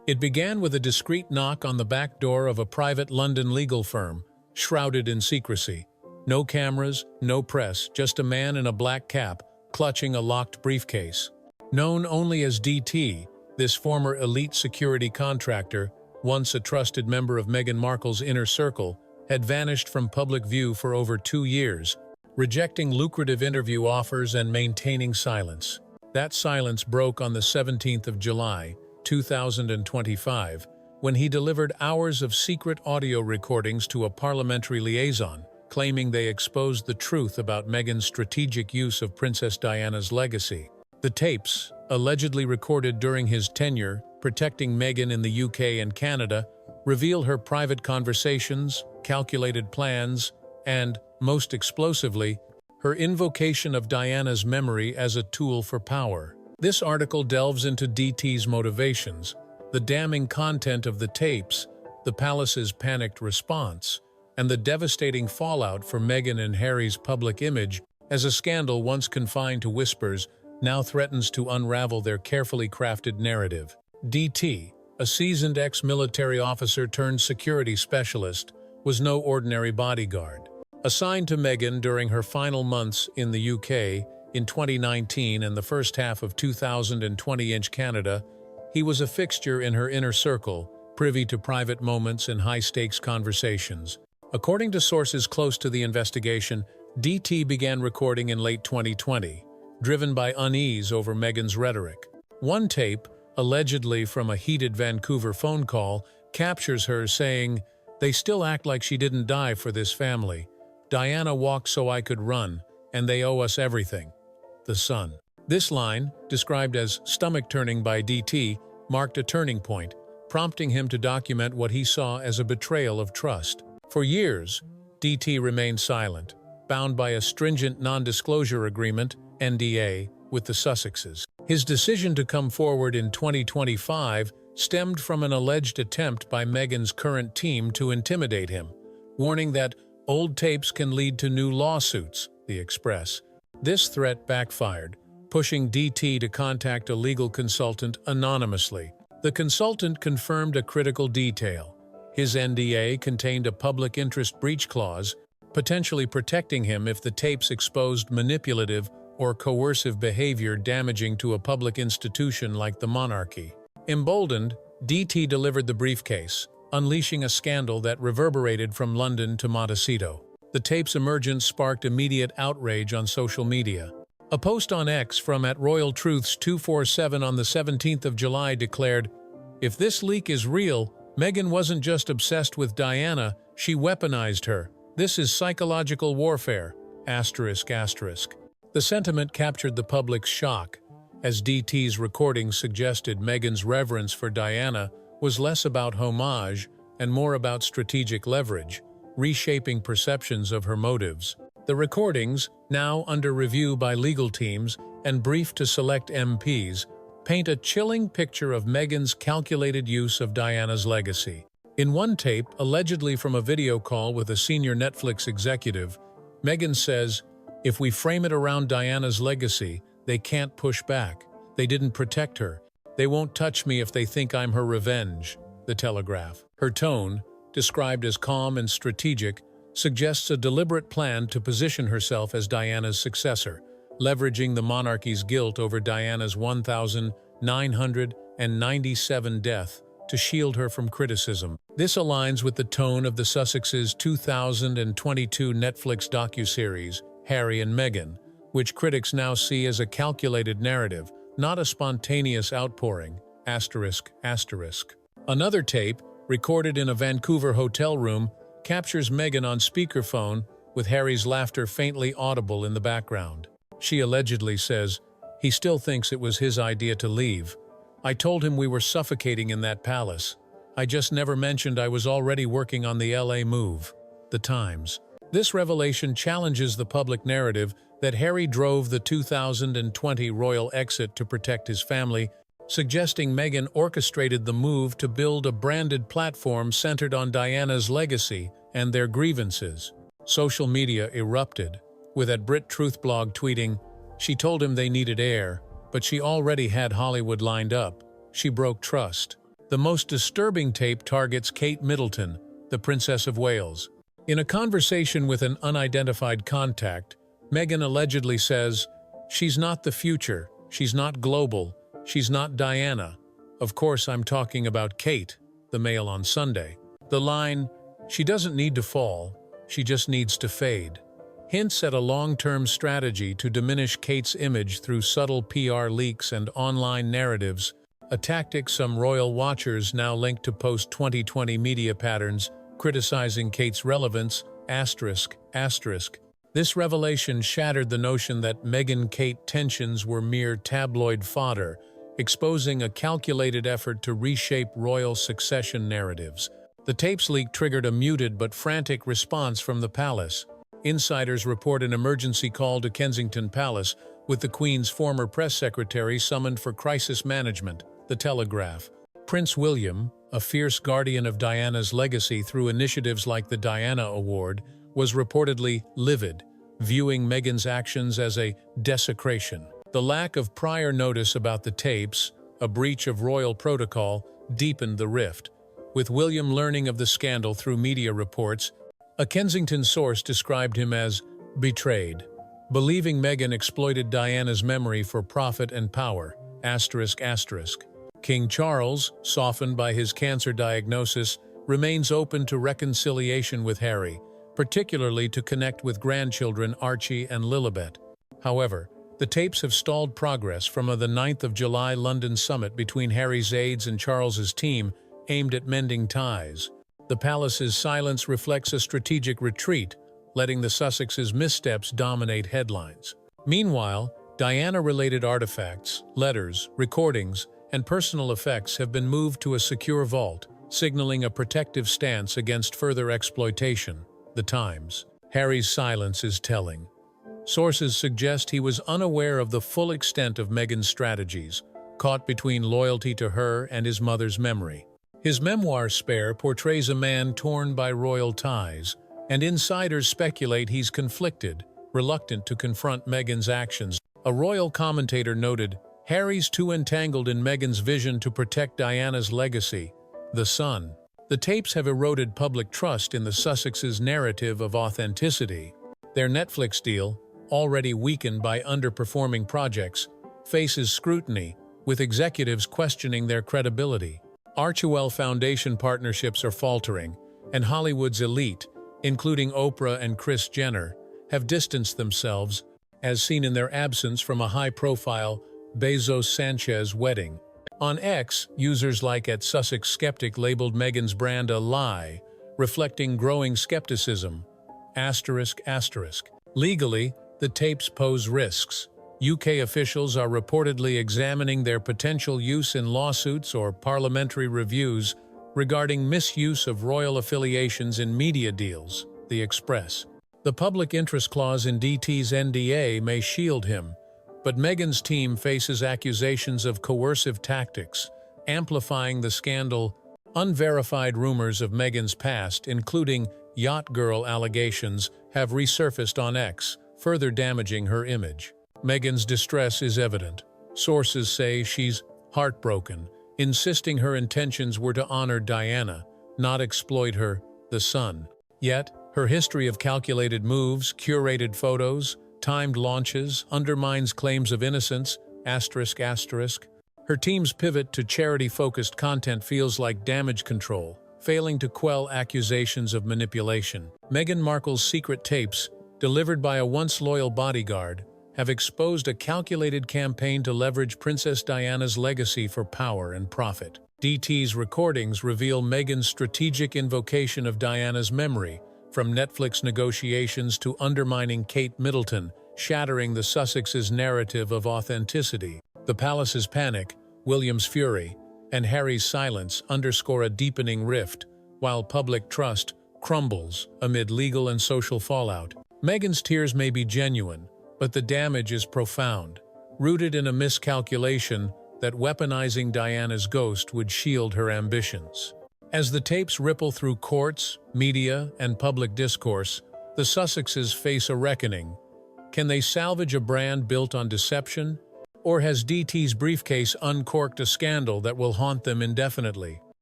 It began with a discreet knock on the back door of a private London legal firm, shrouded in secrecy. No cameras, no press, just a man in a black cap, clutching a locked briefcase. Known only as DT, this former elite security contractor, once a trusted member of Meghan Markle's inner circle, had vanished from public view for over 2 years, rejecting lucrative interview offers and maintaining silence. That silence broke on the 17th of July, 2025, when he delivered hours of secret audio recordings to a parliamentary liaison, claiming they exposed the truth about Meghan's strategic use of Princess Diana's legacy. The tapes, allegedly recorded during his tenure protecting Meghan in the UK and Canada, reveal her private conversations, calculated plans, and, most explosively, her invocation of Diana's memory as a tool for power. This article delves into DT's motivations, the damning content of the tapes, the palace's panicked response, and the devastating fallout for Meghan and Harry's public image as a scandal once confined to whispers now threatens to unravel their carefully crafted narrative. DT, a seasoned ex-military officer turned security specialist, was no ordinary bodyguard. Assigned to Meghan during her final months in the UK in 2019 and the first half of 2020 in Canada, he was a fixture in her inner circle, privy to private moments and high-stakes conversations. According to sources close to the investigation, DT began recording in late 2020, driven by unease over Meghan's rhetoric. One tape, allegedly from a heated Vancouver phone call, captures her saying, "They still act like she didn't die for this family. Diana walked so I could run, and they owe us everything." The Sun. This line, described as stomach-turning by DT, marked a turning point, prompting him to document what he saw as a betrayal of trust. For years, DT remained silent, bound by a stringent non-disclosure agreement, NDA, with the Sussexes. His decision to come forward in 2025 stemmed from an alleged attempt by Meghan's current team to intimidate him, warning that old tapes can lead to new lawsuits, The Express. This threat backfired, pushing DT to contact a legal consultant anonymously. The consultant confirmed a critical detail. His NDA contained a public interest breach clause, potentially protecting him if the tapes exposed manipulative or coercive behavior damaging to a public institution like the monarchy. Emboldened, DT delivered the briefcase, unleashing a scandal that reverberated from London to Montecito. The tape's emergence sparked immediate outrage on social media. A post on X from @RoyalTruths247 on the 17th of July declared, "If this leak is real, Meghan wasn't just obsessed with Diana, she weaponized her. This is psychological warfare." The sentiment captured the public's shock, as DT's recording suggested Meghan's reverence for Diana was less about homage and more about strategic leverage, reshaping perceptions of her motives. The recordings, now under review by legal teams and briefed to select MPs, paint a chilling picture of Meghan's calculated use of Diana's legacy. In one tape, allegedly from a video call with a senior Netflix executive, Meghan says, "If we frame it around Diana's legacy, they can't push back. They didn't protect her. They won't touch me if they think I'm her revenge." The Telegraph. Her tone, described as calm and strategic, suggests a deliberate plan to position herself as Diana's successor, leveraging the monarchy's guilt over Diana's 1997 death to shield her from criticism. This aligns with the tone of the Sussexes' 2022 Netflix docuseries, Harry and Meghan, which critics now see as a calculated narrative, not a spontaneous outpouring. Another tape, recorded in a Vancouver hotel room, captures Meghan on speakerphone with Harry's laughter faintly audible in the background. She allegedly says, "He still thinks it was his idea to leave. I told him we were suffocating in that palace. I just never mentioned I was already working on the LA move." The Times. This revelation challenges the public narrative that Harry drove the 2020 royal exit to protect his family, suggesting Meghan orchestrated the move to build a branded platform centered on Diana's legacy and their grievances. Social media erupted, with @BritTruthBlog tweeting, "She told him they needed air, but she already had Hollywood lined up. She broke trust." The most disturbing tape targets Kate Middleton, the Princess of Wales. In a conversation with an unidentified contact, Meghan allegedly says, "She's not the future, she's not global, she's not Diana. Of course, I'm talking about Kate," the Mail on Sunday. The line, "She doesn't need to fall, she just needs to fade," hints at a long-term strategy to diminish Kate's image through subtle PR leaks and online narratives, a tactic some royal watchers now link to post-2020 media patterns criticizing Kate's relevance, ***. This revelation shattered the notion that Meghan-Kate tensions were mere tabloid fodder, exposing a calculated effort to reshape royal succession narratives. The tapes leak triggered a muted but frantic response from the palace. Insiders report an emergency call to Kensington Palace, with the Queen's former press secretary summoned for crisis management, The Telegraph. Prince William, a fierce guardian of Diana's legacy through initiatives like the Diana Award, was reportedly livid, viewing Meghan's actions as a desecration. The lack of prior notice about the tapes, a breach of royal protocol, deepened the rift. With William learning of the scandal through media reports, a Kensington source described him as betrayed, believing Meghan exploited Diana's memory for profit and power, ***. King Charles, softened by his cancer diagnosis, remains open to reconciliation with Harry, particularly to connect with grandchildren Archie and Lilibet. However, the tapes have stalled progress from the 9th of July London summit between Harry's aides and Charles's team aimed at mending ties. The palace's silence reflects a strategic retreat, letting the Sussexes' missteps dominate headlines. Meanwhile, Diana-related artifacts, letters, recordings, and personal effects have been moved to a secure vault, signaling a protective stance against further exploitation. The Times. Harry's silence is telling. Sources suggest he was unaware of the full extent of Meghan's strategies, caught between loyalty to her and his mother's memory. His memoir Spare portrays a man torn by royal ties, and insiders speculate he's conflicted, reluctant to confront Meghan's actions. A royal commentator noted, "Harry's too entangled in Meghan's vision to protect Diana's legacy." The Sun. The tapes have eroded public trust in the Sussexes' narrative of authenticity. Their Netflix deal, already weakened by underperforming projects, faces scrutiny, with executives questioning their credibility. Archewell Foundation partnerships are faltering, and Hollywood's elite, including Oprah and Kris Jenner, have distanced themselves, as seen in their absence from a high-profile Bezos-Sanchez wedding. On X, users like @SussexSkeptic labeled Meghan's brand a lie, reflecting growing skepticism. ***. Legally, the tapes pose risks. UK officials are reportedly examining their potential use in lawsuits or parliamentary reviews regarding misuse of royal affiliations in media deals, The Express. The public interest clause in DT's NDA may shield him, but Meghan's team faces accusations of coercive tactics, amplifying the scandal. Unverified rumors of Meghan's past, including yacht girl allegations, have resurfaced on X, further damaging her image. Meghan's distress is evident. Sources say she's heartbroken, insisting her intentions were to honor Diana, not exploit her, The Sun. Yet, her history of calculated moves, curated photos, timed launches undermines claims of innocence, ***. Her team's pivot to charity-focused content feels like damage control, failing to quell accusations of manipulation. Meghan Markle's secret tapes, delivered by a once loyal bodyguard, have exposed a calculated campaign to leverage Princess Diana's legacy for power and profit. DT's recordings reveal Meghan's strategic invocation of Diana's memory, from Netflix negotiations to undermining Kate Middleton, shattering the Sussexes' narrative of authenticity. The palace's panic, William's fury, and Harry's silence underscore a deepening rift, while public trust crumbles amid legal and social fallout. Meghan's tears may be genuine, but the damage is profound, rooted in a miscalculation that weaponizing Diana's ghost would shield her ambitions. As the tapes ripple through courts, media, and public discourse, the Sussexes face a reckoning. Can they salvage a brand built on deception, Or has DT's briefcase uncorked a scandal that will haunt them indefinitely?